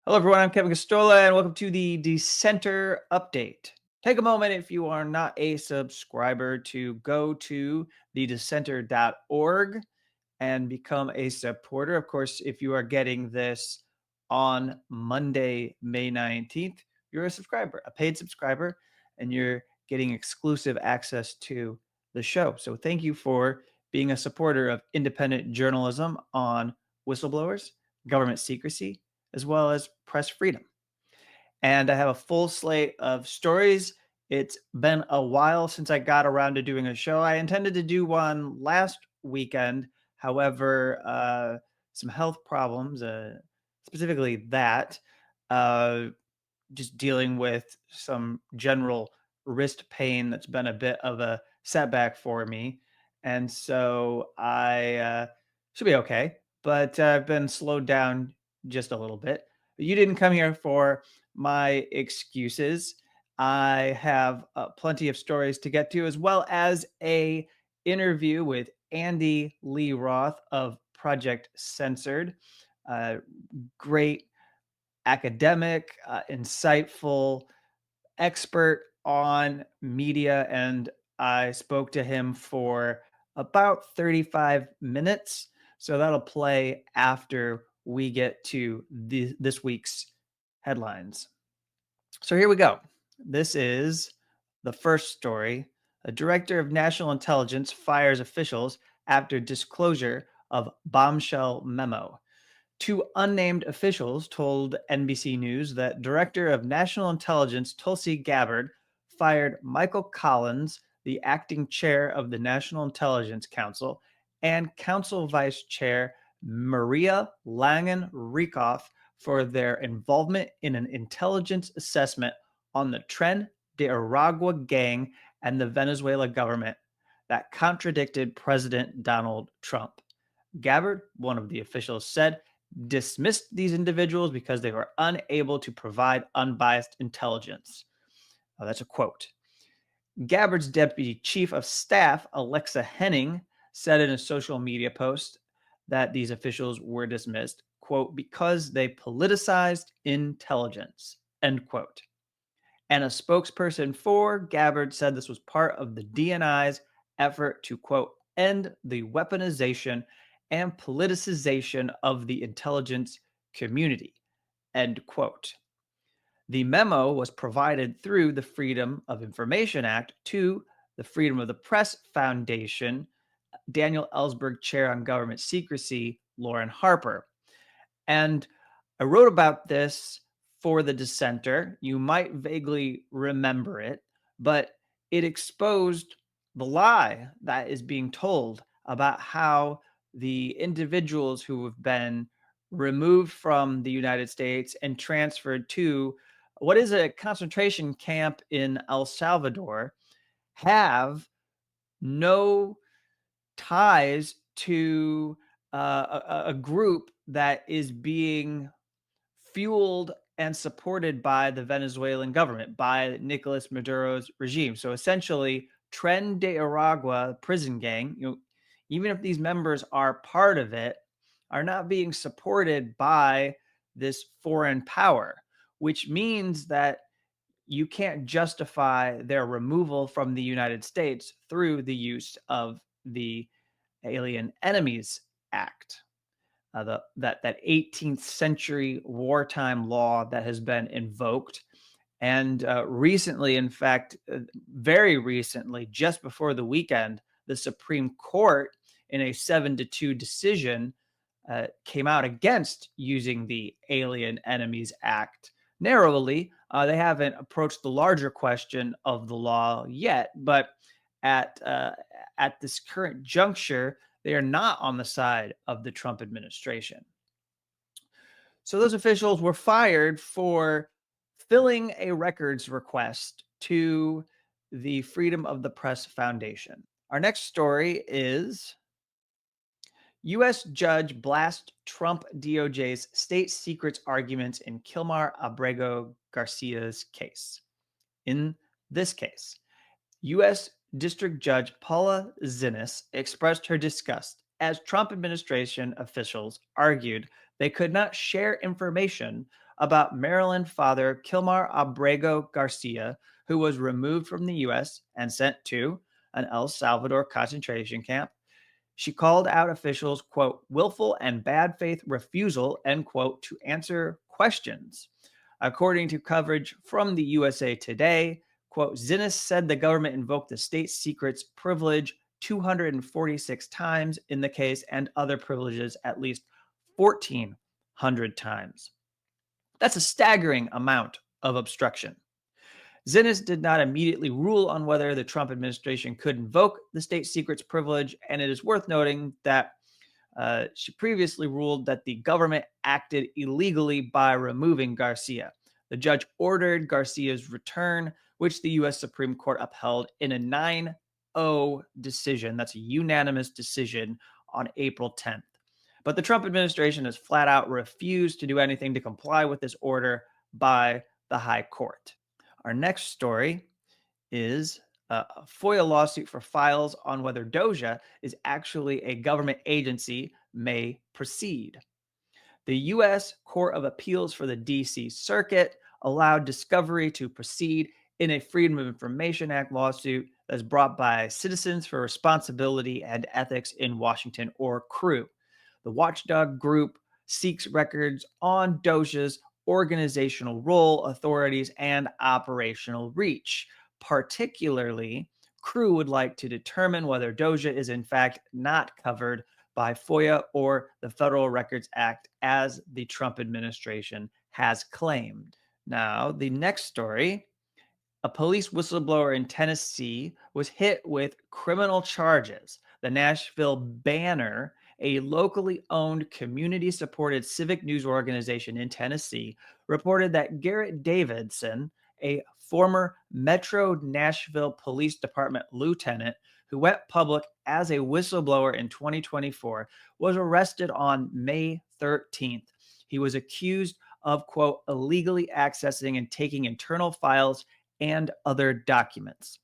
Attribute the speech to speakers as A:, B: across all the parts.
A: Hello, everyone. I'm Kevin Gosztola, and welcome to the Dissenter Update. Take a moment, if you are not a subscriber, to go to thedissenter.org and become a supporter. Of course, if you are getting this on Monday, May 19th, you're a subscriber, a paid subscriber, and you're getting exclusive access to the show. So thank you for being a supporter of independent journalism on whistleblowers, government secrecy, as well as press freedom. And I have a full slate of stories. It's been a while since I got around to doing a show. I intended to do one last weekend. However, some health problems, specifically that, uh, just dealing with some general wrist pain that's been a bit of a setback for me. And so I should be okay, but I've been slowed down just a little bit. But you didn't come here for my excuses. I have plenty of stories to get to, as well as a interview with Andy Lee Roth of Project Censored. Great academic, insightful expert on media, and I spoke to him for about 35 minutes. So that'll play after we get to this week's headlines. So here we go. This is the first story. A director of national intelligence fires officials after disclosure of bombshell memo. Two unnamed officials told NBC News that Director of National Intelligence Tulsi Gabbard fired Michael Collins, the acting chair of the National Intelligence Council, and Council Vice Chair Maria Langen-Rieckhoff for their involvement in an intelligence assessment on the Tren de Aragua gang and the Venezuela government that contradicted President Donald Trump. Gabbard, one of the officials, said, dismissed these individuals because they were unable to provide unbiased intelligence. That's a quote. Gabbard's deputy chief of staff, Alexa Henning, said in a social media post that these officials were dismissed, quote, because they politicized intelligence, end quote. And a spokesperson for Gabbard said this was part of the DNI's effort to, quote, end the weaponization and politicization of the intelligence community, end quote. The memo was provided through the Freedom of Information Act to the Freedom of the Press Foundation, Daniel Ellsberg Chair on Government Secrecy, Lauren Harper. And I wrote about this for the Dissenter. You might vaguely remember it, but it exposed the lie that is being told about how the individuals who have been removed from the United States and transferred to what is a concentration camp in El Salvador have no ties to a group that is being fueled and supported by the Venezuelan government, by Nicolas Maduro's regime. So essentially, Tren de Aragua prison gang, even if these members are part of it, are not being supported by this foreign power, which means that you can't justify their removal from the United States through the use of the Alien Enemies Act, that 18th century wartime law that has been invoked. And recently, in fact, very recently, just before the weekend, the Supreme Court, in a 7-2 decision, came out against using the Alien Enemies Act narrowly. They haven't approached the larger question of the law yet, but at this current juncture, they are not on the side of the Trump administration. So those officials were fired for filling a records request to the Freedom of the Press Foundation. Our next story is U.S. judge blasts Trump DOJ's state secrets arguments in Kilmar Abrego Garcia's case. In this case, U.S. District Judge Paula Zinnes expressed her disgust as Trump administration officials argued they could not share information about Maryland father Kilmar Abrego Garcia, who was removed from the U.S. and sent to an El Salvador concentration camp. She called out officials, quote, willful and bad faith refusal, end quote, to answer questions. According to coverage from the USA Today, quote, Zinnes said the government invoked the state secrets privilege 246 times in the case and other privileges at least 1,400 times. That's a staggering amount of obstruction. Zinnes did not immediately rule on whether the Trump administration could invoke the state secrets privilege, and it is worth noting that she previously ruled that the government acted illegally by removing Garcia. The judge ordered Garcia's return, which the U.S. Supreme Court upheld in a 9-0 decision. That's a unanimous decision on April 10th. But the Trump administration has flat out refused to do anything to comply with this order by the high court. Our next story is a FOIA lawsuit for files on whether DOJ is actually a government agency may proceed. The U.S. Court of Appeals for the D.C. Circuit allowed discovery to proceed in a Freedom of Information Act lawsuit that's brought by Citizens for Responsibility and Ethics in Washington, or CREW. The watchdog group seeks records on DOJ's organizational role, authorities, and operational reach. Particularly, CREW would like to determine whether DOJ is in fact not covered by FOIA or the Federal Records Act, as the Trump administration has claimed. Now, the next story, a police whistleblower in Tennessee was hit with criminal charges. The Nashville Banner, a locally owned, community-supported civic news organization in Tennessee, reported that Garrett Davidson, a former Metro Nashville Police Department lieutenant who went public as a whistleblower in 2024, was arrested on May 13th. He was accused of, quote, illegally accessing and taking internal files and other documents.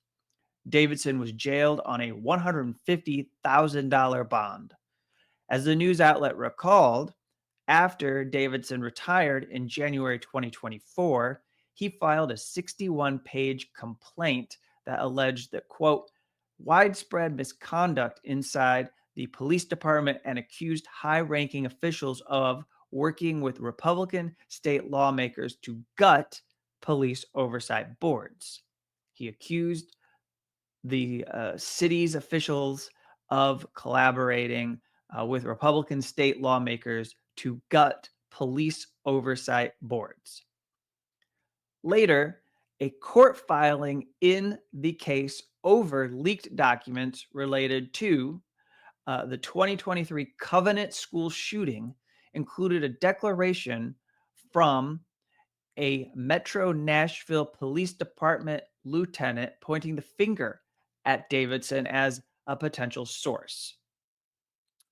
A: Davidson was jailed on a $150,000 bond. As the news outlet recalled, after Davidson retired in January 2024, he filed a 61-page complaint that alleged that, quote, widespread misconduct inside the police department and accused high-ranking officials of working with Republican state lawmakers to gut police oversight boards. He accused the city's officials of collaborating with Republican state lawmakers to gut police oversight boards. Later, a court filing in the case over leaked documents related to the 2023 Covenant School shooting included a declaration from a Metro Nashville Police Department lieutenant pointing the finger at Davidson as a potential source.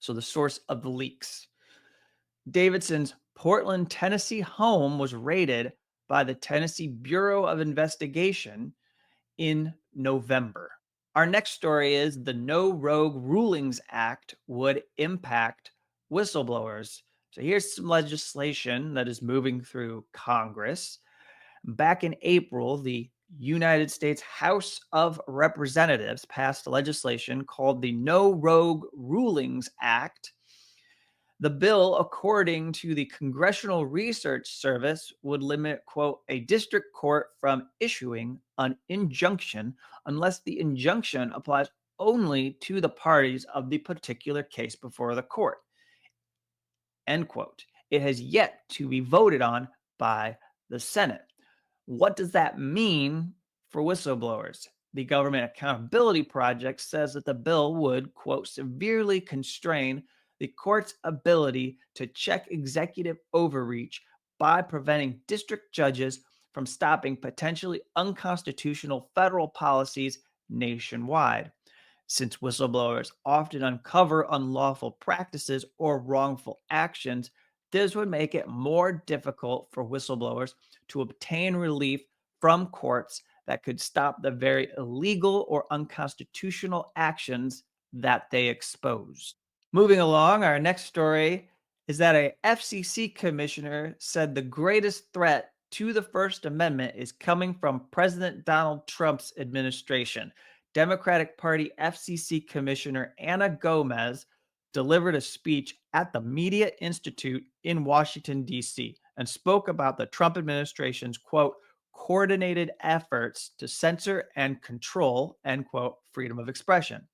A: So the source of the leaks. Davidson's Portland, Tennessee home was raided by the Tennessee Bureau of Investigation in November. Our next story is the No Rogue Rulings Act would impact whistleblowers. So here's some legislation that is moving through Congress. Back in April, the United States House of Representatives passed legislation called the No Rogue Rulings Act. The bill, according to the Congressional Research Service, would limit, quote, a district court from issuing an injunction unless the injunction applies only to the parties of the particular case before the court, end quote. It has yet to be voted on by the Senate. What does that mean for whistleblowers? The Government Accountability Project says that the bill would, quote, severely constrain the court's ability to check executive overreach by preventing district judges from stopping potentially unconstitutional federal policies nationwide. Since whistleblowers often uncover unlawful practices or wrongful actions, this would make it more difficult for whistleblowers to obtain relief from courts that could stop the very illegal or unconstitutional actions that they expose. Moving along, our next story is that a FCC commissioner said the greatest threat to the First Amendment is coming from President Donald Trump's administration. Democratic Party FCC Commissioner Ana Gomez delivered a speech at the Media Institute in Washington, D.C., and spoke about the Trump administration's, quote, coordinated efforts to censor and control, end quote, freedom of expression.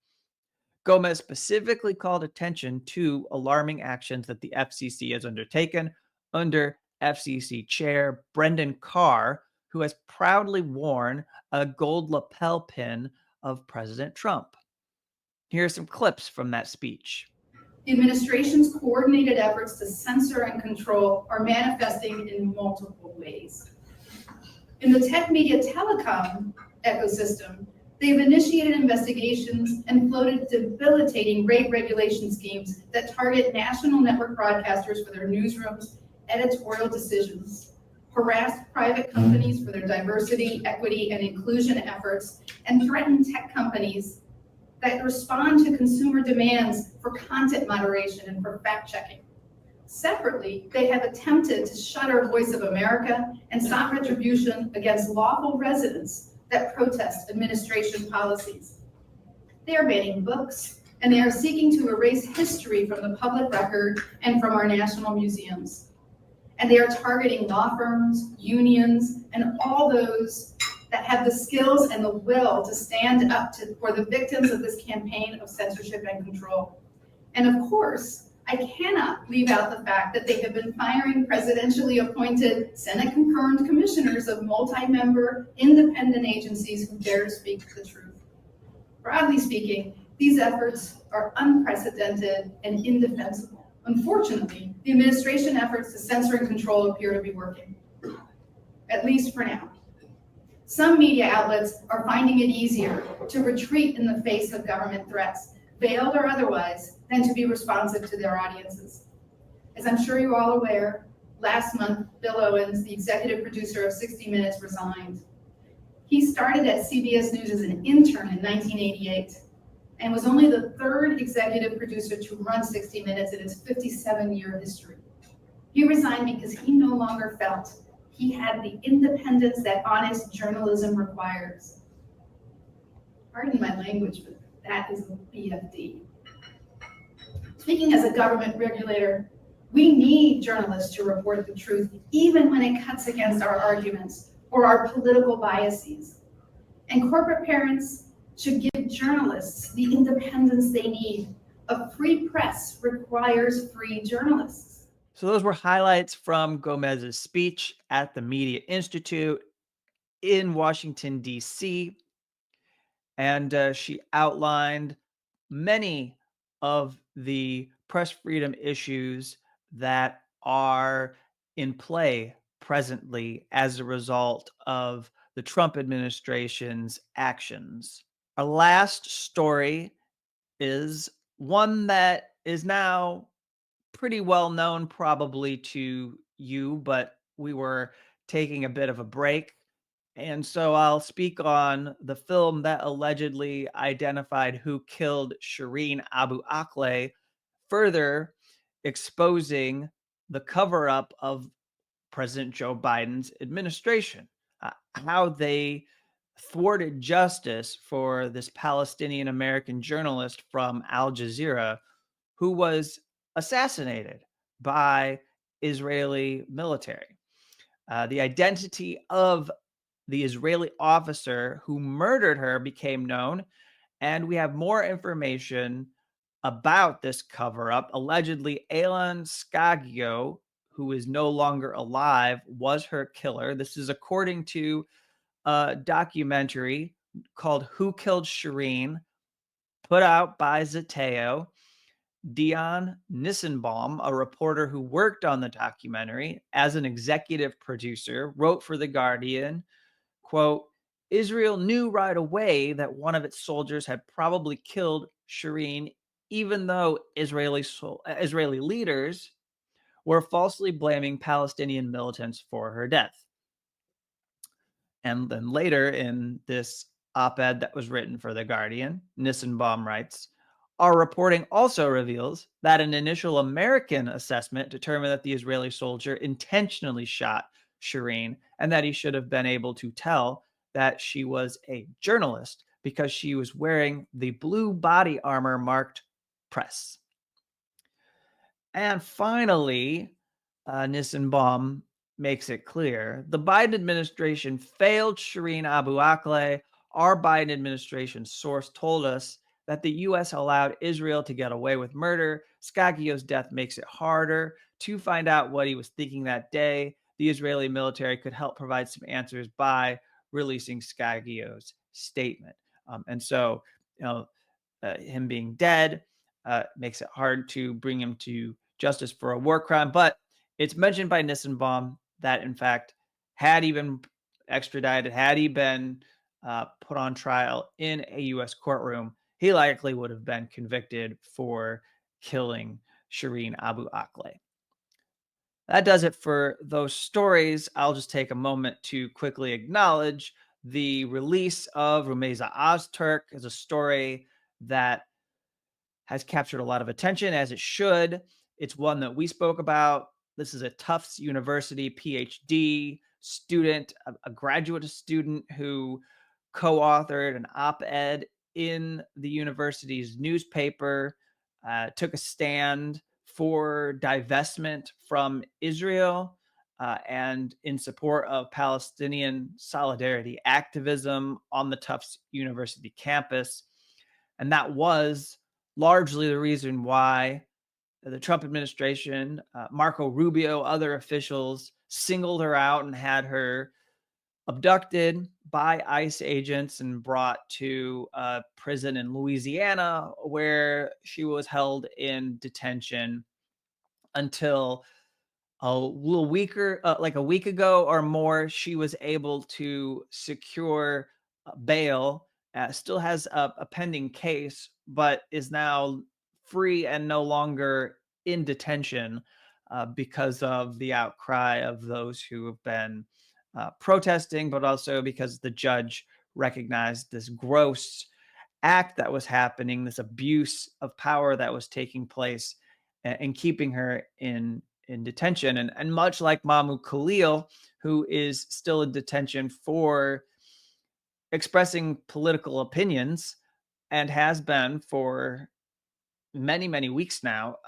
A: Gomez specifically called attention to alarming actions that the FCC has undertaken under FCC Chair Brendan Carr, who has proudly worn a gold lapel pin of President Trump. Here are some clips from that speech.
B: The administration's coordinated efforts to censor and control are manifesting in multiple ways. In the tech media telecom ecosystem, they've initiated investigations and floated debilitating rate regulation schemes that target national network broadcasters for their newsrooms' editorial decisions, harassed private companies for their diversity, equity, and inclusion efforts, and threatened tech companies that respond to consumer demands for content moderation and for fact-checking. Separately, they have attempted to shutter Voice of America and sought retribution against lawful residents that protest administration policies. They are banning books, and they are seeking to erase history from the public record and from our national museums. And they are targeting law firms, unions, and all those that have the skills and the will to stand up for the victims of this campaign of censorship and control. And of course, I cannot leave out the fact that they have been firing presidentially appointed Senate-concurrent commissioners of multi-member independent agencies who dare to speak the truth. Broadly speaking, these efforts are unprecedented and indefensible. Unfortunately, the administration efforts to censor and control appear to be working, at least for now. Some media outlets are finding it easier to retreat in the face of government threats, veiled or otherwise, than to be responsive to their audiences. As I'm sure you're all aware, last month, Bill Owens, the executive producer of 60 Minutes, resigned. He started at CBS News as an intern in 1988 and was only the third executive producer to run 60 Minutes in its 57-year history. He resigned because he no longer felt he had the independence that honest journalism requires. Pardon my language, but that is a BFD. Speaking as a government regulator, we need journalists to report the truth, even when it cuts against our arguments or our political biases. And corporate parents should give journalists the independence they need. A free press requires free journalists.
A: So those were highlights from Gomez's speech at the Media Institute in Washington, D.C. And she outlined many of the press freedom issues that are in play presently as a result of the Trump administration's actions. Our last story is one that is now pretty well known probably to you, but we were taking a bit of a break. And so I'll speak on the film that allegedly identified who killed Shireen Abu Akleh, further exposing the cover up of President Joe Biden's administration, how they thwarted justice for this Palestinian American journalist from Al Jazeera who was assassinated by Israeli military. The identity of the Israeli officer who murdered her became known, and we have more information about this cover-up. Allegedly, Elan Skagio, who is no longer alive, was her killer. This is according to a documentary called Who Killed Shireen, put out by Zateo. Dion Nissenbaum, a reporter who worked on the documentary as an executive producer, wrote for The Guardian, quote, Israel knew right away that one of its soldiers had probably killed Shireen, even though Israeli leaders were falsely blaming Palestinian militants for her death. And then later in this op-ed that was written for The Guardian, Nissenbaum writes, Our reporting also reveals that an initial American assessment determined that the Israeli soldier intentionally shot Shireen and that he should have been able to tell that she was a journalist because she was wearing the blue body armor marked press. And finally, Nissenbaum makes it clear the Biden administration failed Shireen Abu Akleh. Our Biden administration source told us that the U.S. allowed Israel to get away with murder. Skagio's death makes it harder to find out what he was thinking that day. The Israeli military could help provide some answers by releasing Skagio's statement. And so, him being dead makes it hard to bring him to justice for a war crime. But it's mentioned by Nissenbaum that, in fact, had he been extradited, had he been put on trial in a U.S. courtroom, he likely would have been convicted for killing Shireen Abu Akleh. That does it for those stories. I'll just take a moment to quickly acknowledge the release of Romea Ozurk as a story that has captured a lot of attention, as it should. It's one that we spoke about. This is a Tufts University PhD student, a graduate student who co-authored an op-ed in the university's newspaper, took a stand for divestment from Israel and in support of Palestinian solidarity activism on the Tufts University campus. And that was largely the reason why the Trump administration, Marco Rubio, other officials singled her out and had her abducted by ICE agents and brought to a prison in Louisiana, where she was held in detention until a little weaker, like a week ago or more. She was able to secure bail. Still has a pending case, but is now free and no longer in detention because of the outcry of those who have been protesting, but also because the judge recognized this gross act that was happening, this abuse of power that was taking place, and keeping her in detention. And much like Mahmoud Khalil, who is still in detention for expressing political opinions and has been for many, many weeks now,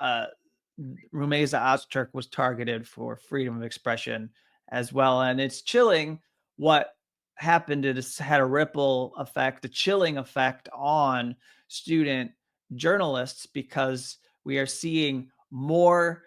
A: Romea Ozurk was targeted for freedom of expression as well. And it's chilling what happened. It has had a ripple effect, a chilling effect on student journalists, because we are seeing more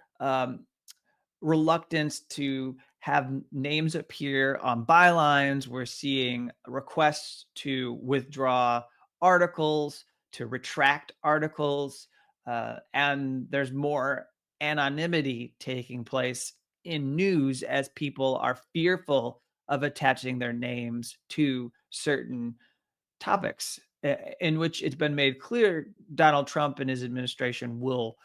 A: reluctance to have names appear on bylines. We're seeing requests to withdraw articles, to retract articles, and there's more anonymity taking place in news as people are fearful of attaching their names to certain topics, in which it's been made clear Donald Trump and his administration will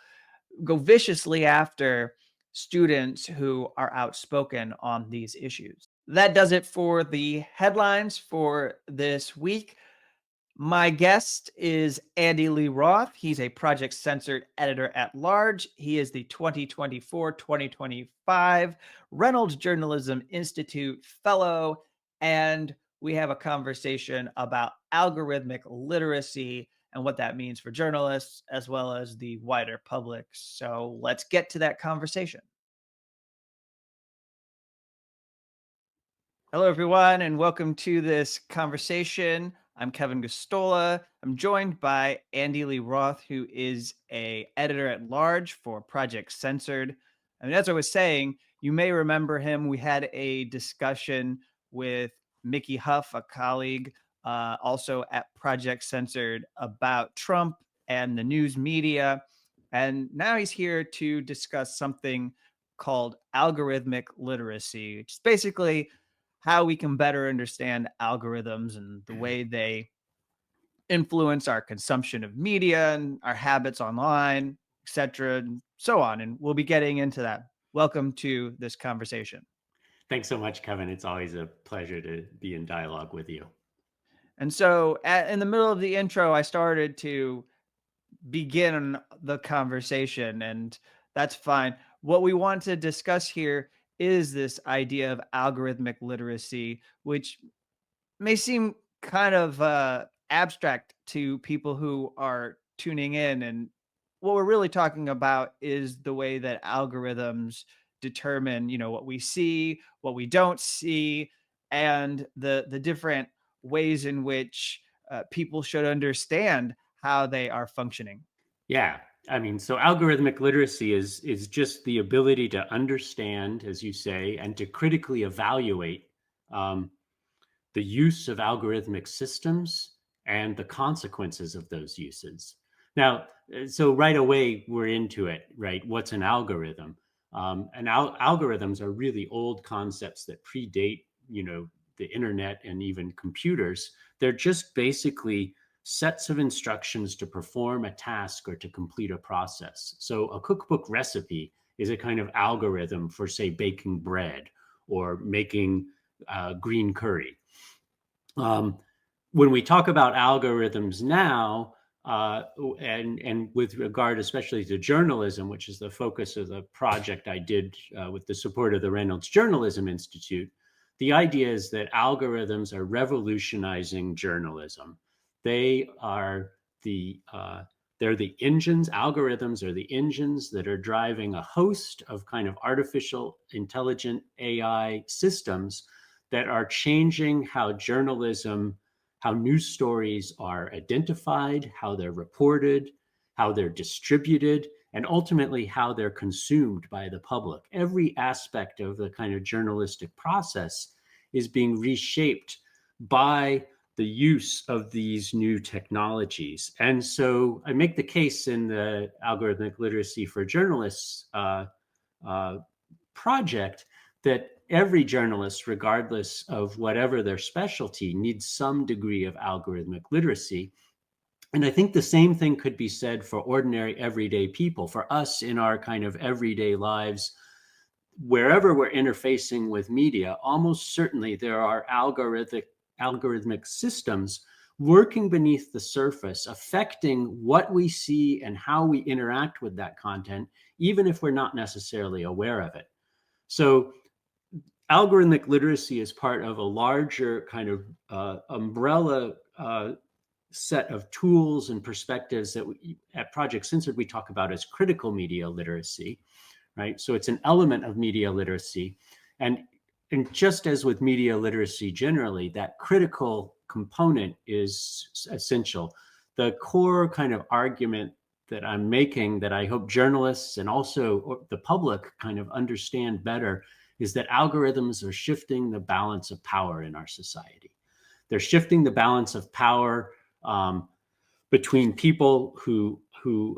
A: go viciously after students who are outspoken on these issues. That does it for the headlines for this week. My guest is Andy Lee Roth. He's a Project Censored editor at large. He is the 2024-2025 Reynolds Journalism Institute fellow, and we have a conversation about algorithmic literacy and what that means for journalists as well as the wider public. So let's get to that conversation. Hello, everyone, and welcome to this conversation. I'm Kevin Gosztola. I'm joined by Andy Lee Roth, who is an editor at large for Project Censored. And as I was saying, you may remember him. We had a discussion with Mickey Huff, a colleague, also at Project Censored, about Trump and the news media. And now he's here to discuss something called algorithmic literacy, which is basically how we can better understand algorithms and the way they influence our consumption of media and our habits online, etc., and so on. And we'll be getting into that. Welcome to this conversation.
C: Thanks so much, Kevin. It's always a pleasure to be in dialogue with you.
A: And so in the middle of the intro, I started to begin the conversation, and that's fine. What we want to discuss here is this idea of algorithmic literacy, which may seem kind of abstract to people who are tuning in. And what we're really talking about is the way that algorithms determine, what we see, what we don't see, and the different ways in which people should understand how they are functioning.
C: Yeah. I mean, so algorithmic literacy is just the ability to understand, as you say, and to critically evaluate um, the use of algorithmic systems and the consequences of those uses. Now, so right away we're into it, right? What's an algorithm? And algorithms are really old concepts that predate, the internet and even computers. They're just basically sets of instructions to perform a task or to complete a process. So a cookbook recipe is a kind of algorithm for, say, baking bread or making green curry. When we talk about algorithms now, and with regard especially to journalism, which is the focus of the project I did with the support of the Reynolds Journalism Institute, the idea is that algorithms are revolutionizing journalism. They are they're the engines. Algorithms are the engines that are driving a host of kind of artificial intelligent AI systems that are changing how journalism, how news stories are identified, how they're reported, how they're distributed, and ultimately how they're consumed by the public. Every aspect of the kind of journalistic process is being reshaped by the use of these new technologies. And so I make the case in the Algorithmic Literacy for Journalists project that every journalist, regardless of whatever their specialty, needs some degree of algorithmic literacy. And I think the same thing could be said for ordinary, everyday people, for us in our kind of everyday lives. Wherever we're interfacing with media, almost certainly there are algorithmic systems working beneath the surface, affecting what we see and how we interact with that content, even if we're not necessarily aware of it. So algorithmic literacy is part of a larger kind of umbrella set of tools and perspectives that at Project Censored we talk about as critical media literacy, right? So it's an element of media literacy. And just as with media literacy generally, that critical component is essential. The core kind of argument that I'm making that I hope journalists and also the public kind of understand better is that algorithms are shifting the balance of power in our society. They're shifting the balance of power between people who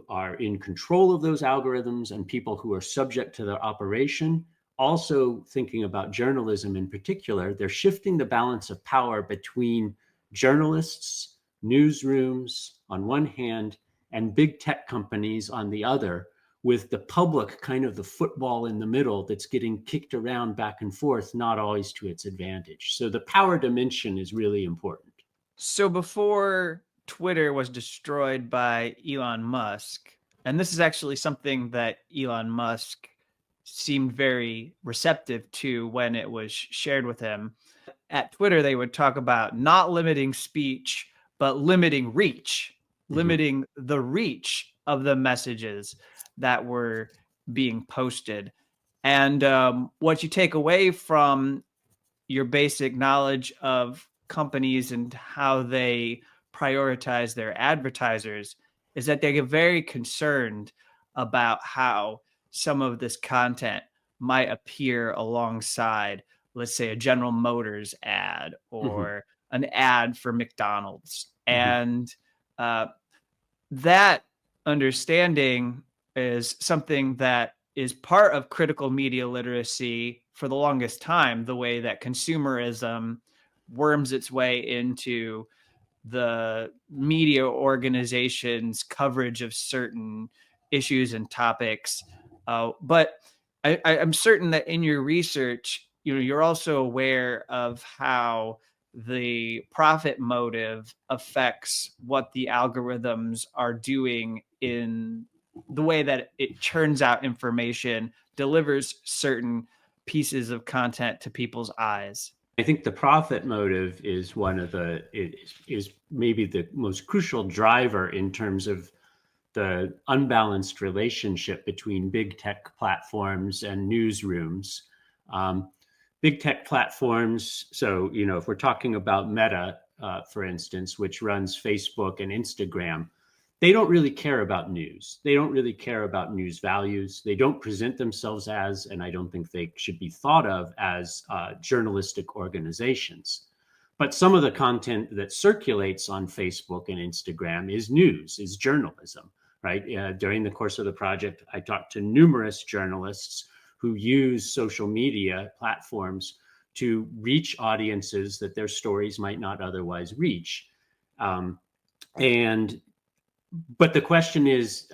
C: are in control of those algorithms and people who are subject to their operation. Also thinking about journalism in particular, they're shifting the balance of power between journalists, newsrooms on one hand, and big tech companies on the other, with the public kind of the football in the middle that's getting kicked around back and forth, not always to its advantage. So the power dimension is really important.
A: So before Twitter was destroyed by Elon Musk, and this is actually something that Elon Musk seemed very receptive to when it was shared with him. At Twitter, they would talk about not limiting speech, but limiting reach, limiting the reach of the messages that were being posted. And what you take away from your basic knowledge of companies and how they prioritize their advertisers is that they get very concerned about how some of this content might appear alongside, let's say, a General Motors ad or an ad for McDonald's. And that understanding is something that is part of critical media literacy for the longest time, the way that consumerism worms its way into the media organization's coverage of certain issues and topics. But I'm certain that in your research, you're also aware of how the profit motive affects what the algorithms are doing in the way that it churns out information, delivers certain pieces of content to people's eyes.
C: I think the profit motive is is maybe the most crucial driver in terms of the unbalanced relationship between big tech platforms and newsrooms. Big tech platforms, so, if we're talking about Meta, for instance, which runs Facebook and Instagram, they don't really care about news. They don't really care about news values. They don't present themselves as, and I don't think they should be thought of as, journalistic organizations. But some of the content that circulates on Facebook and Instagram is news, is journalism, right? During the course of the project, I talked to numerous journalists who use social media platforms to reach audiences that their stories might not otherwise reach. But the question is,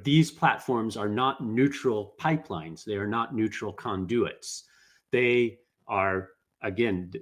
C: these platforms are not neutral pipelines. They are not neutral conduits. They are, again,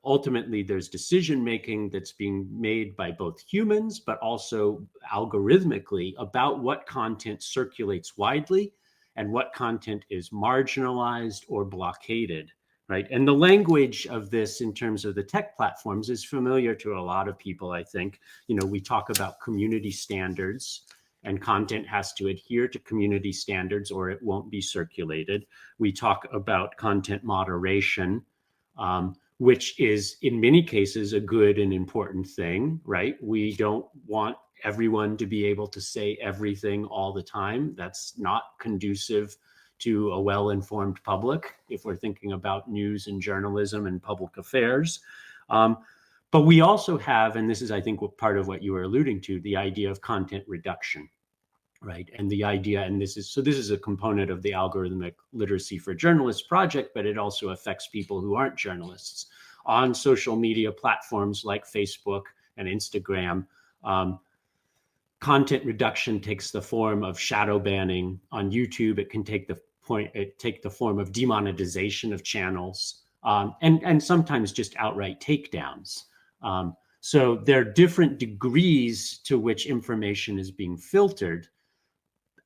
C: ultimately there's decision making that's being made by both humans, but also algorithmically about what content circulates widely and what content is marginalized or blockaded, right? And the language of this in terms of the tech platforms is familiar to a lot of people, I think. We talk about community standards, and content has to adhere to community standards or it won't be circulated. We talk about content moderation, which is in many cases a good and important thing, right? We don't want everyone to be able to say everything all the time. That's not conducive to a well-informed public if we're thinking about news and journalism and public affairs. But we also have, and this is, I think, part of what you were alluding to, the idea of content reduction, right? And the idea, and this is a component of the Algorithmic Literacy for Journalists project, but it also affects people who aren't journalists. On social media platforms like Facebook and Instagram, content reduction takes the form of shadow banning. On YouTube, it can take the form of demonetization of channels, and sometimes just outright takedowns. So there are different degrees to which information is being filtered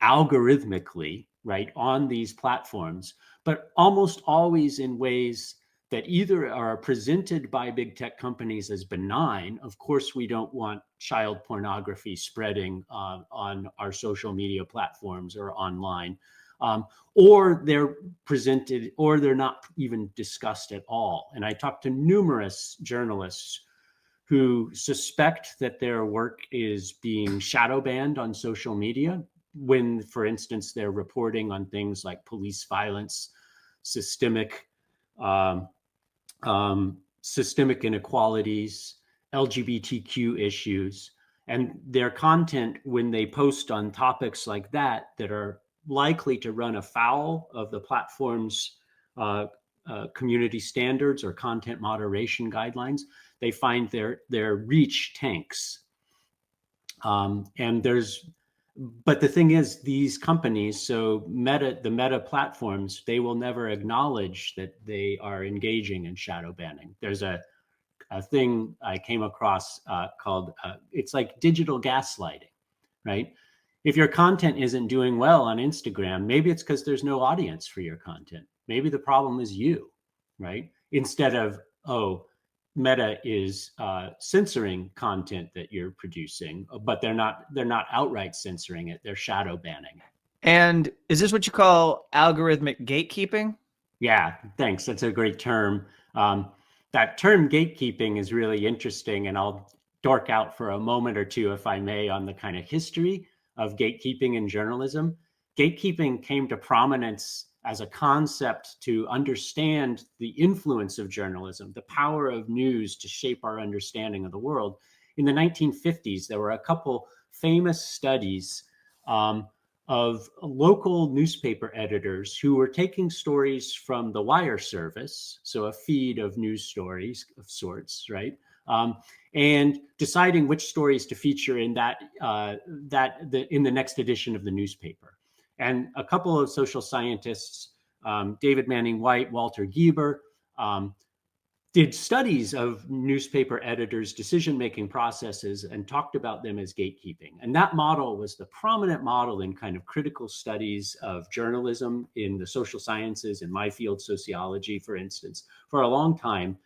C: algorithmically, right, on these platforms, but almost always in ways that either are presented by big tech companies as benign. Of course, we don't want child pornography spreading on our social media platforms or online, or they're presented, or they're not even discussed at all. And I talked to numerous journalists who suspect that their work is being shadow banned on social media when, for instance, they're reporting on things like police violence, systemic inequalities, LGBTQ issues, and their content, when they post on topics like that are likely to run afoul of the platform's community standards or content moderation guidelines, they find their reach tanks. But the thing is, these companies, so the Meta platforms, they will never acknowledge that they are engaging in shadow banning. There's a thing I came across called, it's like digital gaslighting, right? If your content isn't doing well on Instagram, maybe it's because there's no audience for your content. Maybe the problem is you, right? Instead of, Meta is censoring content that you're producing, but they're not outright censoring it. They're shadow banning it.
A: And is this what you call algorithmic gatekeeping?
C: Yeah, thanks. That's a great term. That term gatekeeping is really interesting, and I'll dork out for a moment or two, if I may, on the kind of history of gatekeeping in journalism. Gatekeeping came to prominence as a concept to understand the influence of journalism, the power of news to shape our understanding of the world. In the 1950s, there were a couple famous studies of local newspaper editors who were taking stories from the wire service, so a feed of news stories of sorts, right? And deciding which stories to feature in in the next edition of the newspaper. And a couple of social scientists, David Manning White, Walter Gabbard, did studies of newspaper editors' decision-making processes and talked about them as gatekeeping. And that model was the prominent model in kind of critical studies of journalism in the social sciences, in my field, sociology, for instance, for a long time,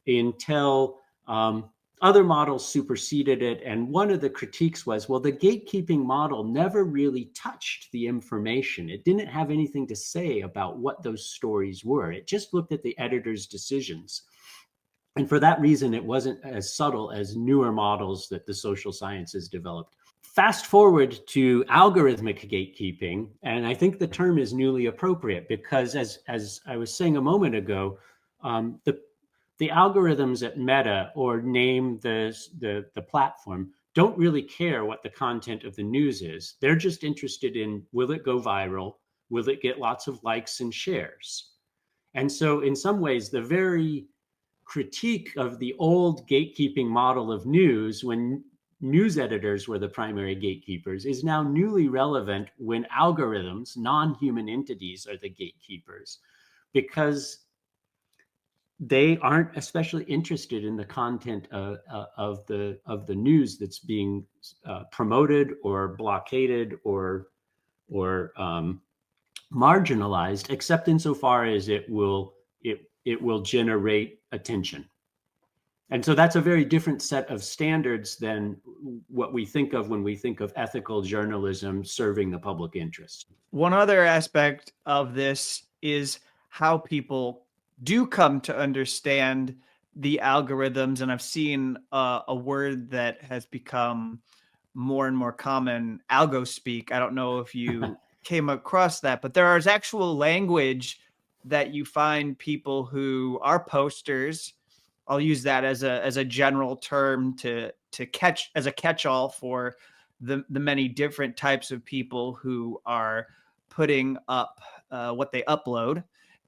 C: until other models superseded it. And one of the critiques was, well, the gatekeeping model never really touched the information. It didn't have anything to say about what those stories were. It just looked at the editor's decisions. And for that reason, it wasn't as subtle as newer models that the social sciences developed. Fast forward to algorithmic gatekeeping, and I think the term is newly appropriate because, as I was saying a moment ago, the algorithms at Meta, or name the platform, don't really care what the content of the news is. They're just interested in, will it go viral? Will it get lots of likes and shares? And so in some ways, the very critique of the old gatekeeping model of news, when news editors were the primary gatekeepers, is now newly relevant when algorithms, non-human entities, are the gatekeepers, because they aren't especially interested in the content of the news that's being promoted or blockaded or marginalized, except insofar as it will generate attention. And so that's a very different set of standards than what we think of when we think of ethical journalism serving the public interest.
A: One other aspect of this is how people do come to understand the algorithms. And I've seen a word that has become more and more common, algo speak. I don't know if you came across that, but there is actual language that you find people who are posters. I'll use that as a general term to catch as a catch-all for the many different types of people who are putting up what they upload,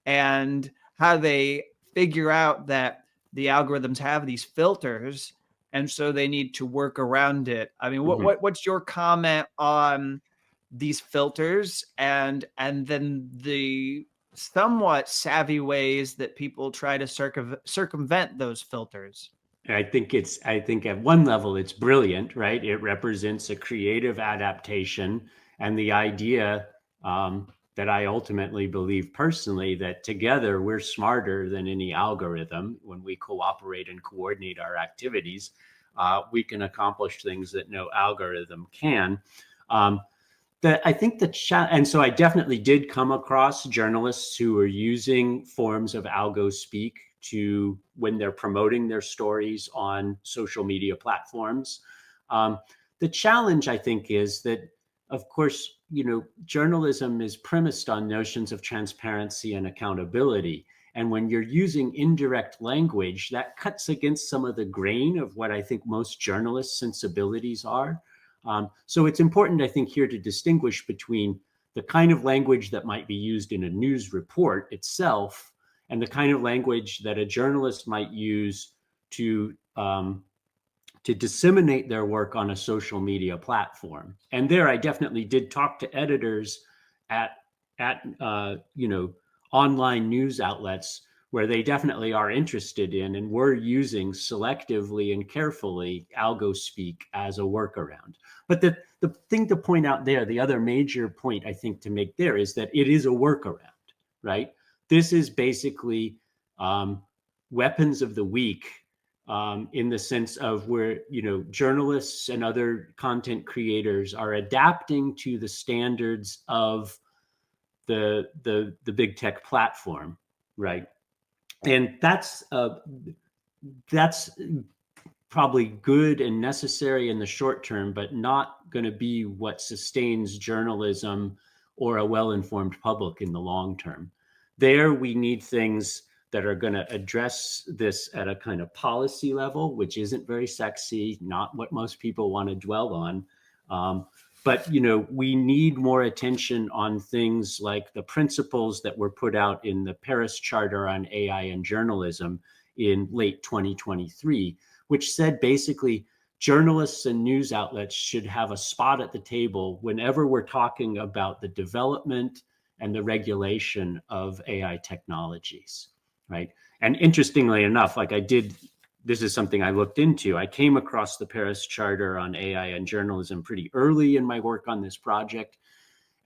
A: and how they figure out that the algorithms have these filters, and so they need to work around it. I mean, what's your comment on these filters, and then the somewhat savvy ways that people try to circumvent those filters?
C: I think at one level it's brilliant, right? It represents a creative adaptation, and the idea that I ultimately believe personally, that together we're smarter than any algorithm. When we cooperate and coordinate our activities, we can accomplish things that no algorithm can. I think and so I definitely did come across journalists who are using forms of algo speak when they're promoting their stories on social media platforms. The challenge, I think, is that, of course, journalism is premised on notions of transparency and accountability. And when you're using indirect language, that cuts against some of the grain of what I think most journalists' sensibilities are. So it's important, I think, here to distinguish between the kind of language that might be used in a news report itself and the kind of language that a journalist might use to disseminate their work on a social media platform. And there, I definitely did talk to editors at online news outlets where they definitely are interested in and were using selectively and carefully algo speak as a workaround. But the thing to point out there, the other major point I think to make there, is that it is a workaround, right? This is basically weapons of the weak, in the sense of where journalists and other content creators are adapting to the standards of the big tech platform, right? And that's probably good and necessary in the short term, but not going to be what sustains journalism or a well-informed public in the long term. There, we need things that are going to address this at a kind of policy level, which isn't very sexy, not what most people want to dwell on. But we need more attention on things like the principles that were put out in the Paris Charter on AI and Journalism in late 2023, which said basically journalists and news outlets should have a spot at the table whenever we're talking about the development and the regulation of AI technologies, right? And interestingly enough, this is something I looked into. I came across the Paris Charter on AI and journalism pretty early in my work on this project.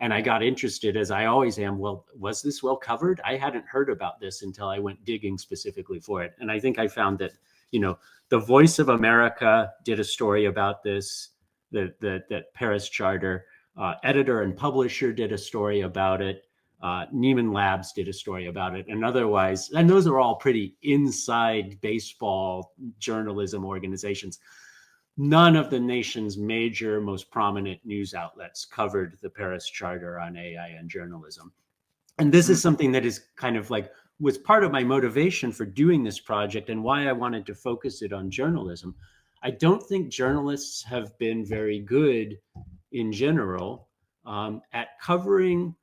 C: And I got interested, as I always am. Well, was this well covered? I hadn't heard about this until I went digging specifically for it. And I think I found that, the Voice of America did a story about this, that Paris Charter. Editor and Publisher did a story about it. Neiman Labs did a story about it. And those are all pretty inside baseball journalism organizations. None of the nation's major, most prominent news outlets covered the Paris Charter on AI and journalism. And this is something that is kind of was part of my motivation for doing this project and why I wanted to focus it on journalism. I don't think journalists have been very good in general at covering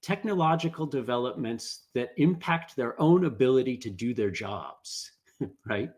C: technological developments that impact their own ability to do their jobs, right?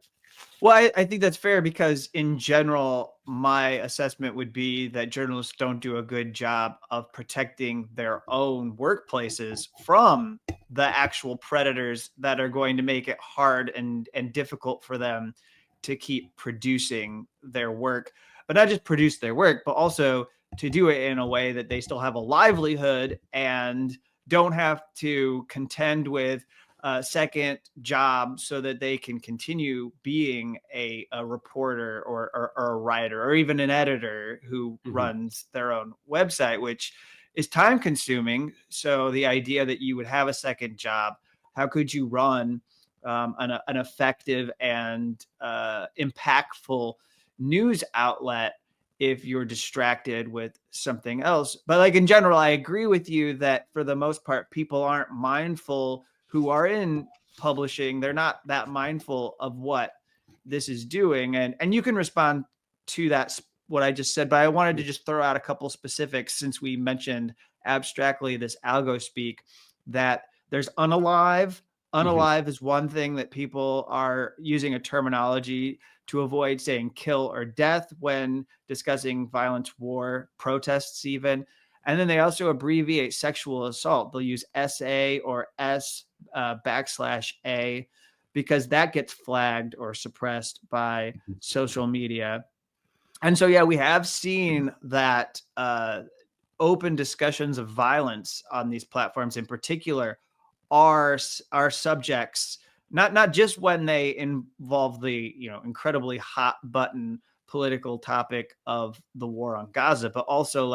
A: Well, I think that's fair, because in general, my assessment would be that journalists don't do a good job of protecting their own workplaces from the actual predators that are going to make it hard and difficult for them to keep producing their work, but not just produce their work, but also to do it in a way that they still have a livelihood and don't have to contend with a second job so that they can continue being a reporter or a writer or even an editor who runs their own website, which is time consuming. So the idea that you would have a second job, how could you run an effective and impactful news outlet if you're distracted with something else? But in general, I agree with you that for the most part, people aren't mindful who are in publishing. They're not that mindful of what this is doing. And you can respond to that, what I just said, but I wanted to just throw out a couple specifics, since we mentioned abstractly this algo speak, that there's unalive. Unalive is one thing that people are using a terminology to avoid saying kill or death when discussing violence, war, protests even. And then they also abbreviate sexual assault. They'll use SA or S/A, because that gets flagged or suppressed by social media. And so, yeah, we have seen that open discussions of violence on these platforms in particular are subjects, not just when they involve the incredibly hot button political topic of the war on Gaza, but also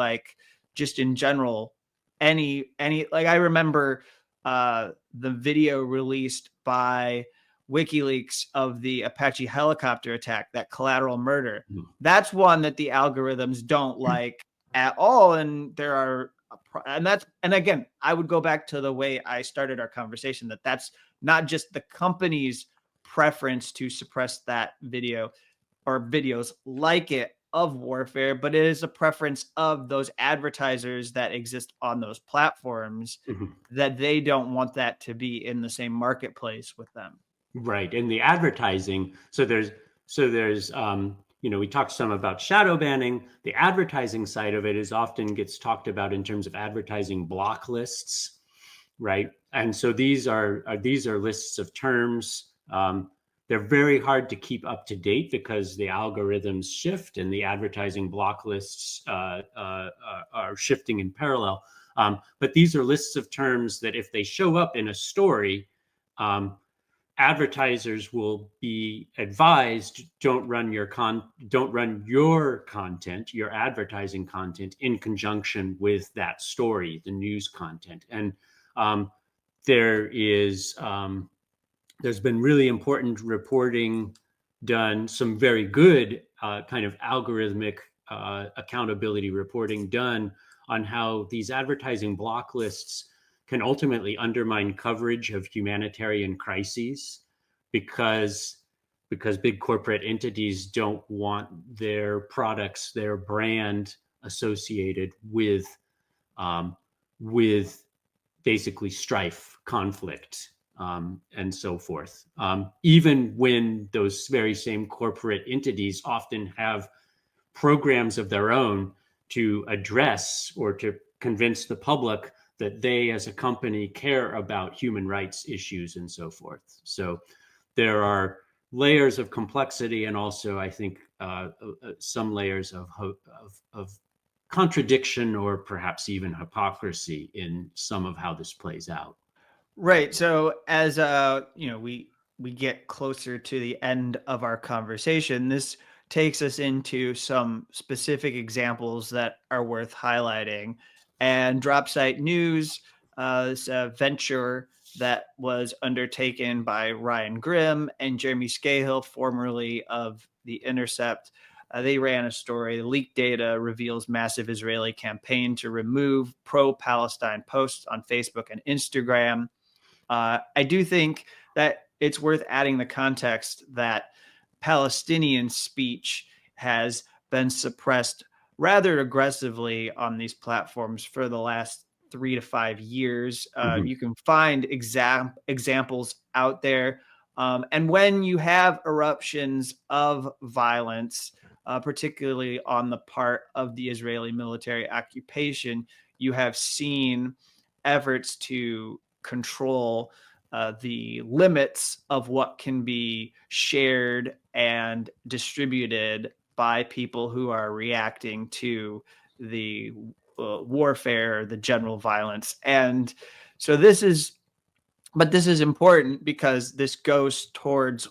A: just in general, any I remember the video released by WikiLeaks of the Apache helicopter attack, that collateral murder. That's one that the algorithms don't like at all. And again, I would go back to the way I started our conversation, that's not just the company's preference to suppress that video or videos like it of warfare, but it is a preference of those advertisers that exist on those platforms, that they don't want that to be in the same marketplace with them.
C: Right. And the advertising, so there's we talked some about shadow banning. The advertising side of it often gets talked about in terms of advertising block lists, right? And so these are lists of terms. They're very hard to keep up to date because the algorithms shift and the advertising block lists are shifting in parallel. But these are lists of terms that if they show up in a story, advertisers will be advised, don't run your content, your advertising content, in conjunction with that story, the news content. And there's been really important reporting done, some very good kind of algorithmic accountability reporting done on how these advertising block lists can ultimately undermine coverage of humanitarian crises, because big corporate entities don't want their products, their brand associated with basically strife, conflict, and so forth. Even when those very same corporate entities often have programs of their own to address or to convince the public that they as a company care about human rights issues and so forth. So there are layers of complexity, and also I think some layers of contradiction or perhaps even hypocrisy in some of how this plays out.
A: Right. So as we get closer to the end of our conversation, this takes us into some specific examples that are worth highlighting. And Dropsite News is a venture that was undertaken by Ryan Grimm and Jeremy Scahill, formerly of The Intercept. They ran a story. Leaked data reveals massive Israeli campaign to remove pro-Palestine posts on Facebook and Instagram. I do think that it's worth adding the context that Palestinian speech has been suppressed rather aggressively on these platforms for the last 3 to 5 years. You can find examples out there. And when you have eruptions of violence, particularly on the part of the Israeli military occupation, you have seen efforts to control the limits of what can be shared and distributed by people who are reacting to the warfare, the general violence. And so this is important because this goes towards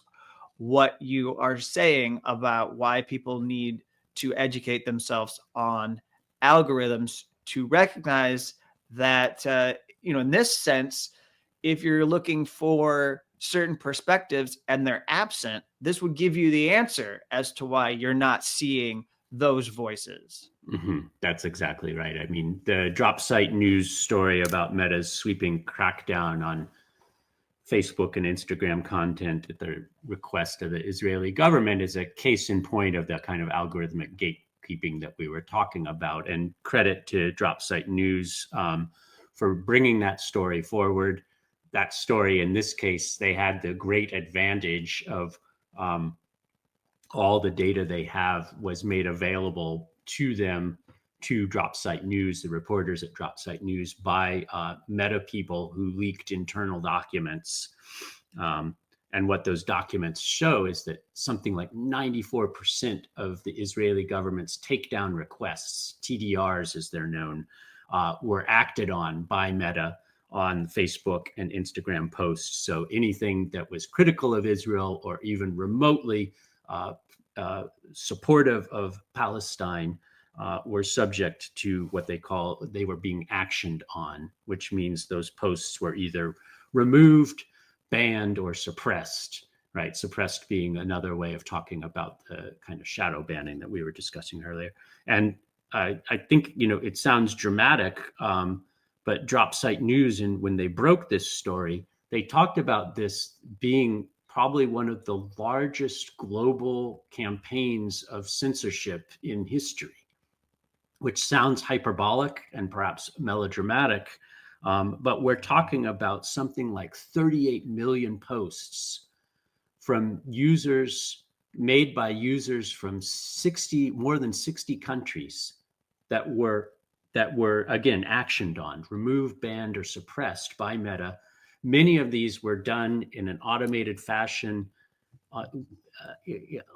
A: what you are saying about why people need to educate themselves on algorithms to recognize that, in this sense, if you're looking for certain perspectives and they're absent, this would give you the answer as to why you're not seeing those voices.
C: That's exactly right. I mean, the Dropsite News story about Meta's sweeping crackdown on Facebook and Instagram content at the request of the Israeli government is a case in point of the kind of algorithmic gatekeeping that we were talking about. And credit to Dropsite News for bringing that story forward. That story, in this case, they had the great advantage of all the data they have was made available to them, to Dropsite News, the reporters at Dropsite News, by Meta people who leaked internal documents. And what those documents show is that something like 94% of the Israeli government's takedown requests, TDRs as they're known, were acted on by Meta on Facebook and Instagram posts. So anything that was critical of Israel or even remotely supportive of Palestine were subject to what they were being actioned on, which means those posts were either removed, banned, or suppressed, right? Suppressed being another way of talking about the kind of shadow banning that we were discussing earlier. And I think, it sounds dramatic, but Dropsite News, and when they broke this story, they talked about this being probably one of the largest global campaigns of censorship in history, which sounds hyperbolic and perhaps melodramatic, but we're talking about something like 38 million posts from users, made by users from more than 60 countries that were again actioned on, removed, banned, or suppressed by Meta. Many of these were done in an automated fashion on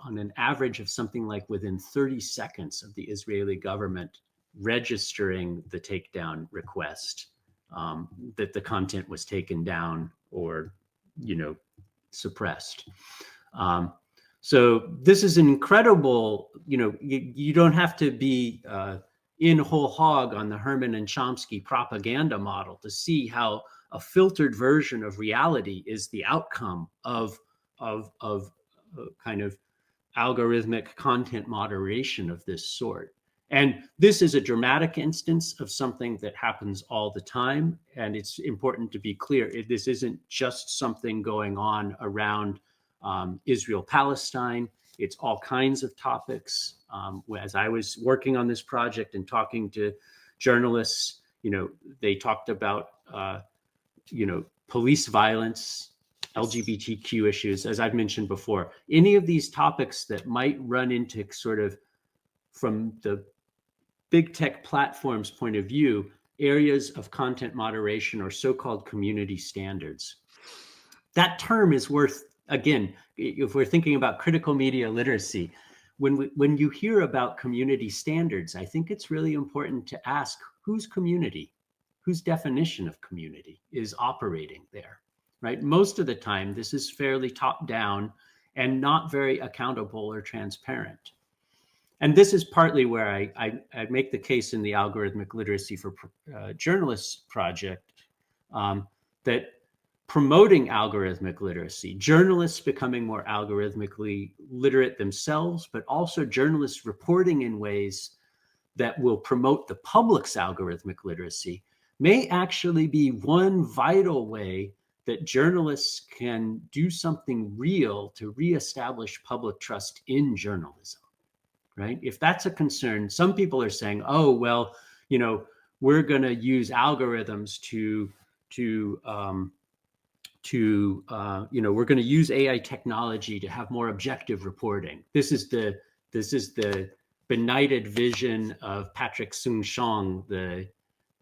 C: an average of something like within 30 seconds of the Israeli government registering the takedown request, that the content was taken down or, suppressed. So this is an incredible, you don't have to be in whole hog on the Herman and Chomsky propaganda model to see how a filtered version of reality is the outcome of kind of algorithmic content moderation of this sort. And this is a dramatic instance of something that happens all the time. And it's important to be clear, this isn't just something going on around Israel-Palestine. It's all kinds of topics. As I was working on this project and talking to journalists, they talked about, police violence, LGBTQ issues, as I've mentioned before. Any of these topics that might run into sort of, from the big tech platforms point of view, areas of content moderation or so-called community standards. That term is worth, again, if we're thinking about critical media literacy, when you hear about community standards, I think it's really important to ask whose community, whose definition of community is operating there, right? Most of the time, this is fairly top-down and not very accountable or transparent. And this is partly where I make the case in the Algorithmic Literacy for Journalists project that promoting algorithmic literacy, journalists becoming more algorithmically literate themselves, but also journalists reporting in ways that will promote the public's algorithmic literacy, may actually be one vital way that journalists can do something real to reestablish public trust in journalism, right? If that's a concern, some people are saying, oh, well, you know, we're going to use algorithms we're going to use AI technology to have more objective reporting. This is the benighted vision of Patrick Soon-Shiong,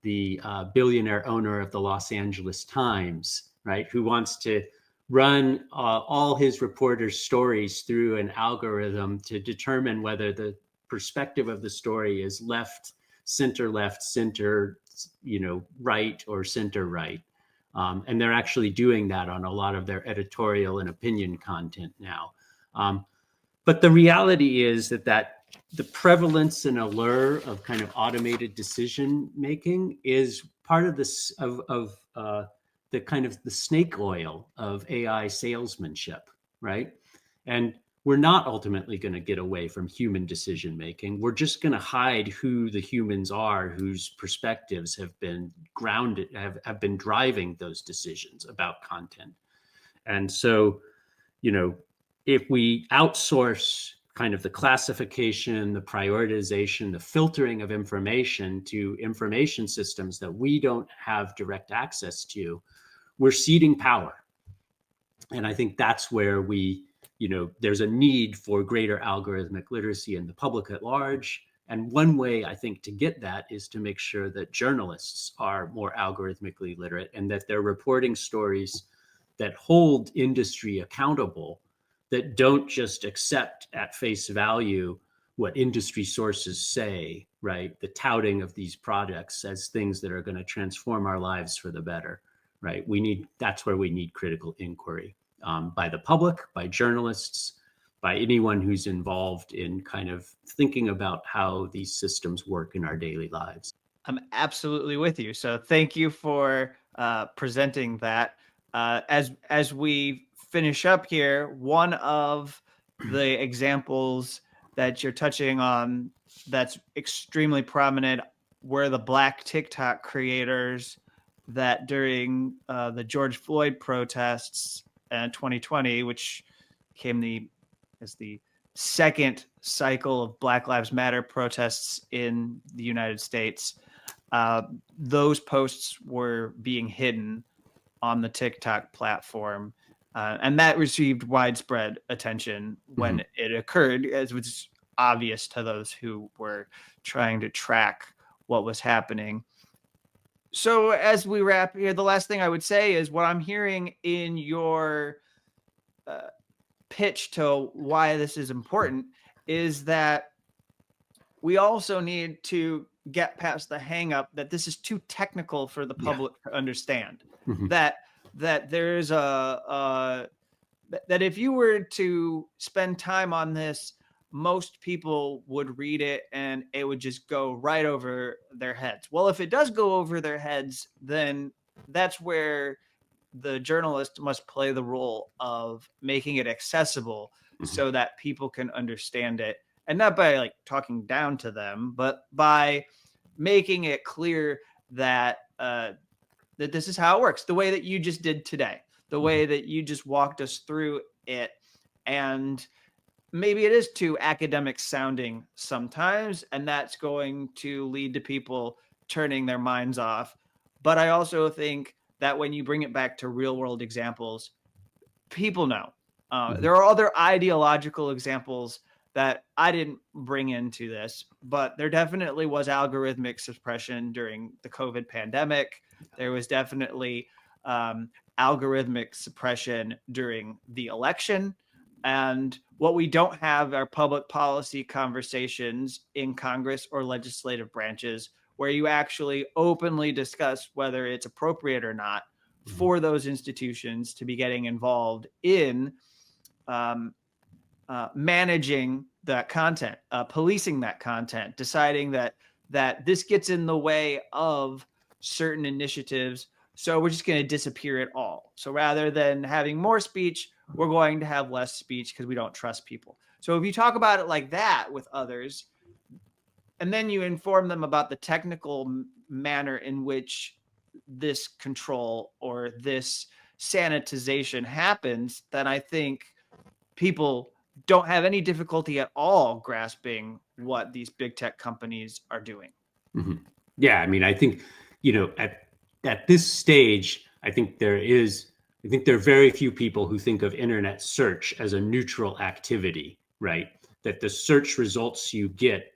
C: the billionaire owner of the Los Angeles Times, right? Who wants to run all his reporters' stories through an algorithm to determine whether the perspective of the story is left, center, right, or center right. And they're actually doing that on a lot of their editorial and opinion content now. But the reality is that the prevalence and allure of kind of automated decision making is part of this of the kind of the snake oil of AI salesmanship, right? And we're not ultimately going to get away from human decision making. We're just going to hide who the humans are, whose perspectives have been grounded, have been driving those decisions about content. And so, you know, if we outsource kind of the classification, the prioritization, the filtering of information to information systems that we don't have direct access to, we're ceding power. And I think that's where there's a need for greater algorithmic literacy in the public at large. And one way I think to get that is to make sure that journalists are more algorithmically literate and that they're reporting stories that hold industry accountable, that don't just accept at face value what industry sources say, right? The touting of these products as things that are going to transform our lives for the better, right? That's where we need critical inquiry. By the public, by journalists, by anyone who's involved in kind of thinking about how these systems work in our daily lives.
A: I'm absolutely with you. So thank you for presenting that. As we finish up here, one of the examples that you're touching on that's extremely prominent were the Black TikTok creators that during the George Floyd protests in 2020, which became the second cycle of Black Lives Matter protests in the United States, those posts were being hidden on the TikTok platform. And that received widespread attention when it occurred, as was obvious to those who were trying to track what was happening. So as we wrap here, the last thing I would say is what I'm hearing in your pitch to why this is important is that we also need to get past the hang up that this is too technical for the public to understand. That there's that if you were to spend time on this, most people would read it and it would just go right over their heads. Well, if it does go over their heads, then that's where the journalist must play the role of making it accessible so that people can understand it. And not by like talking down to them, but by making it clear that that this is how it works, the way that you just did today, the way that you just walked us through it. And maybe it is too academic sounding sometimes, and that's going to lead to people turning their minds off. But I also think that when you bring it back to real world examples, people know. There are other ideological examples that I didn't bring into this, but there definitely was algorithmic suppression during the COVID pandemic. There was definitely algorithmic suppression during the election. And what we don't have are public policy conversations in Congress or legislative branches where you actually openly discuss whether it's appropriate or not for those institutions to be getting involved in managing that content, policing that content, deciding that this gets in the way of certain initiatives. So we're just going to disappear it all. So rather than having more speech, we're going to have less speech because we don't trust people. So if you talk about it like that with others, and then you inform them about the technical manner in which this control or this sanitization happens, then I think people don't have any difficulty at all grasping what these big tech companies are doing.
C: Mm-hmm. Yeah, I mean, I think, at this stage, I think there are very few people who think of internet search as a neutral activity, right? That the search results you get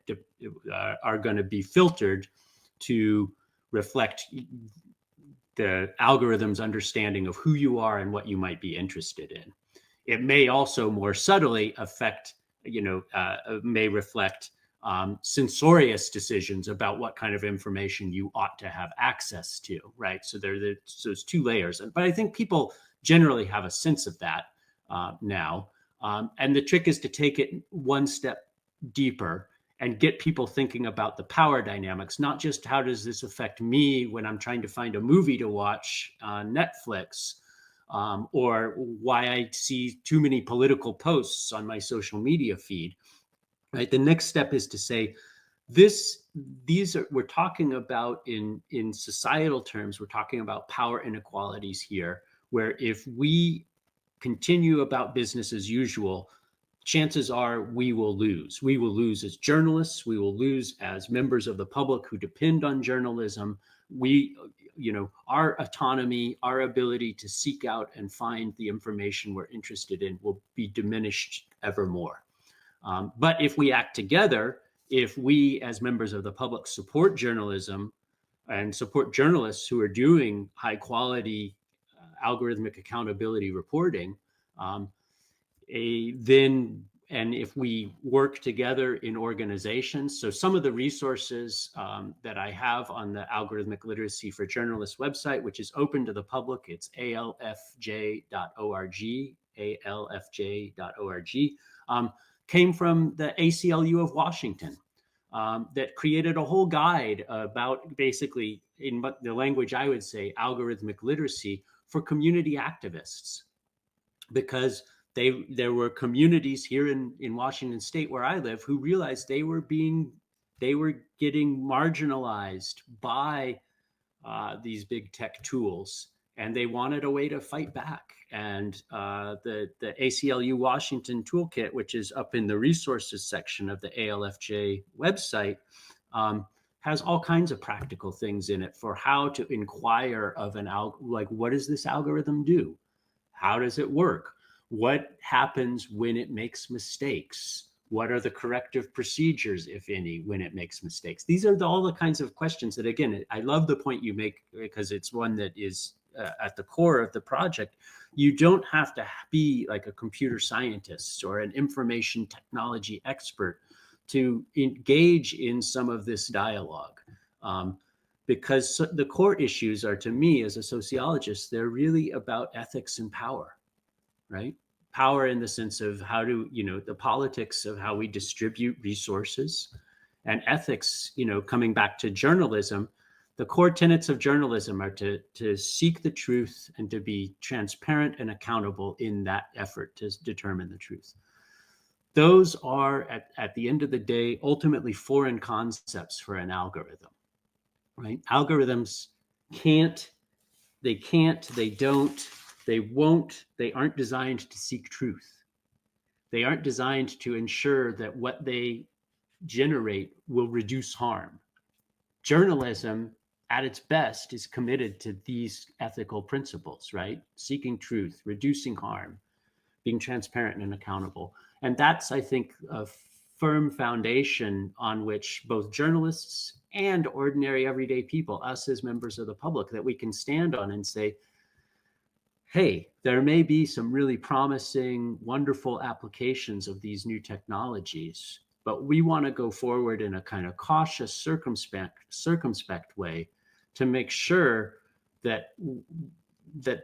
C: are going to be filtered to reflect the algorithm's understanding of who you are and what you might be interested in. It may also more subtly affect, may reflect censorious decisions about what kind of information you ought to have access to, right? So there's those two layers. But I think people generally have a sense of that now. And the trick is to take it one step deeper and get people thinking about the power dynamics, not just how does this affect me when I'm trying to find a movie to watch on Netflix, or why I see too many political posts on my social media feed. Right. The next step is to say, we're talking about in societal terms, we're talking about power inequalities here, where if we continue about business as usual, chances are we will lose. We will lose as journalists. We will lose as members of the public who depend on journalism. Our autonomy, our ability to seek out and find the information we're interested in will be diminished ever more. But if we act together, if we as members of the public support journalism and support journalists who are doing high quality algorithmic accountability reporting, and if we work together in organizations, so some of the resources that I have on the Algorithmic Literacy for Journalists website, which is open to the public, it's alfj.org, alfj.org, came from the ACLU of Washington, that created a whole guide about, basically, in the language I would say, algorithmic literacy for community activists, because there were communities here in Washington State where I live who realized they were getting marginalized by these big tech tools, and they wanted a way to fight back. And the ACLU Washington toolkit, which is up in the resources section of the ALFJ website, has all kinds of practical things in it for how to inquire of what does this algorithm do? How does it work? What happens when it makes mistakes? What are the corrective procedures, if any, when it makes mistakes? These are all the kinds of questions that, again, I love the point you make, because it's one that is at the core of the project. You don't have to be like a computer scientist or an information technology expert to engage in some of this dialogue, because the core issues are, to me as a sociologist, they're really about ethics and power. Right? Power in the sense of the politics of how we distribute resources, and ethics, coming back to journalism, the core tenets of journalism are to seek the truth and to be transparent and accountable in that effort to determine the truth. Those are, at the end of the day, ultimately foreign concepts for an algorithm, right? Algorithms they aren't designed to seek truth. They aren't designed to ensure that what they generate will reduce harm. Journalism, at its best, is committed to these ethical principles, right? Seeking truth, reducing harm, being transparent and accountable. And that's, I think, firm foundation on which both journalists and ordinary everyday people, us as members of the public, that we can stand on and say, hey, there may be some really promising, wonderful applications of these new technologies, but we want to go forward in a kind of cautious, circumspect way to make sure that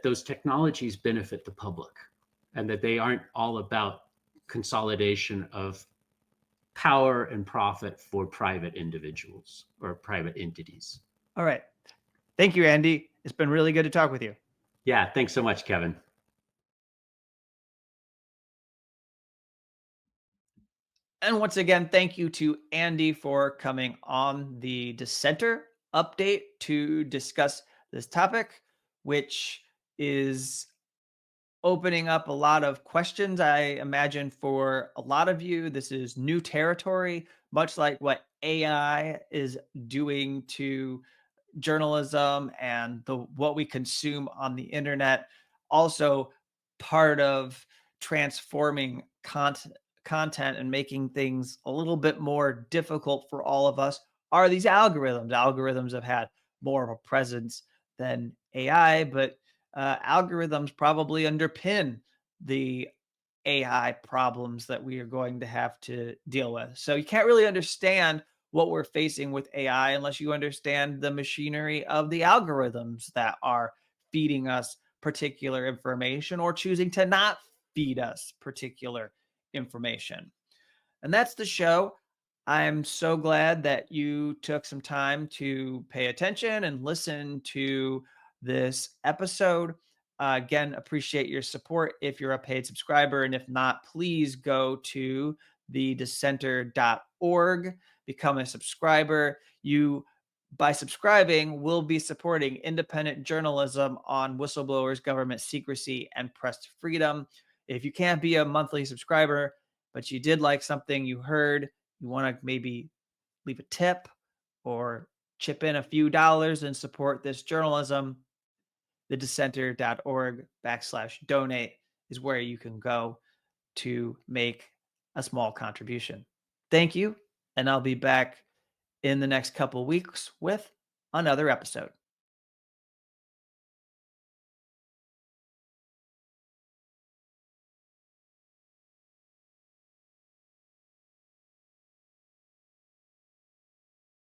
C: those technologies benefit the public and that they aren't all about consolidation of power and profit for private individuals or private entities.
A: All right. Thank you, Andy. It's been really good to talk with you.
C: Yeah, thanks so much, Kevin.
A: And once again, thank you to Andy for coming on the Dissenter update to discuss this topic, which is opening up a lot of questions. I imagine for a lot of you, this is new territory, much like what AI is doing to journalism and what we consume on the internet. Also, part of transforming content and making things a little bit more difficult for all of us are these algorithms. Algorithms have had more of a presence than AI, but algorithms probably underpin the AI problems that we are going to have to deal with. So you can't really understand what we're facing with AI unless you understand the machinery of the algorithms that are feeding us particular information or choosing to not feed us particular information. And that's the show. I'm so glad that you took some time to pay attention and listen to this episode. Again, appreciate your support if you're a paid subscriber. And if not, please go to thedissenter.org, become a subscriber. You, by subscribing, will be supporting independent journalism on whistleblowers, government secrecy, and press freedom. If you can't be a monthly subscriber, but you did like something you heard, you want to maybe leave a tip or chip in a few dollars and support this journalism, thedissenter.org/donate is where you can go to make a small contribution. Thank you, and I'll be back in the next couple of weeks with another episode.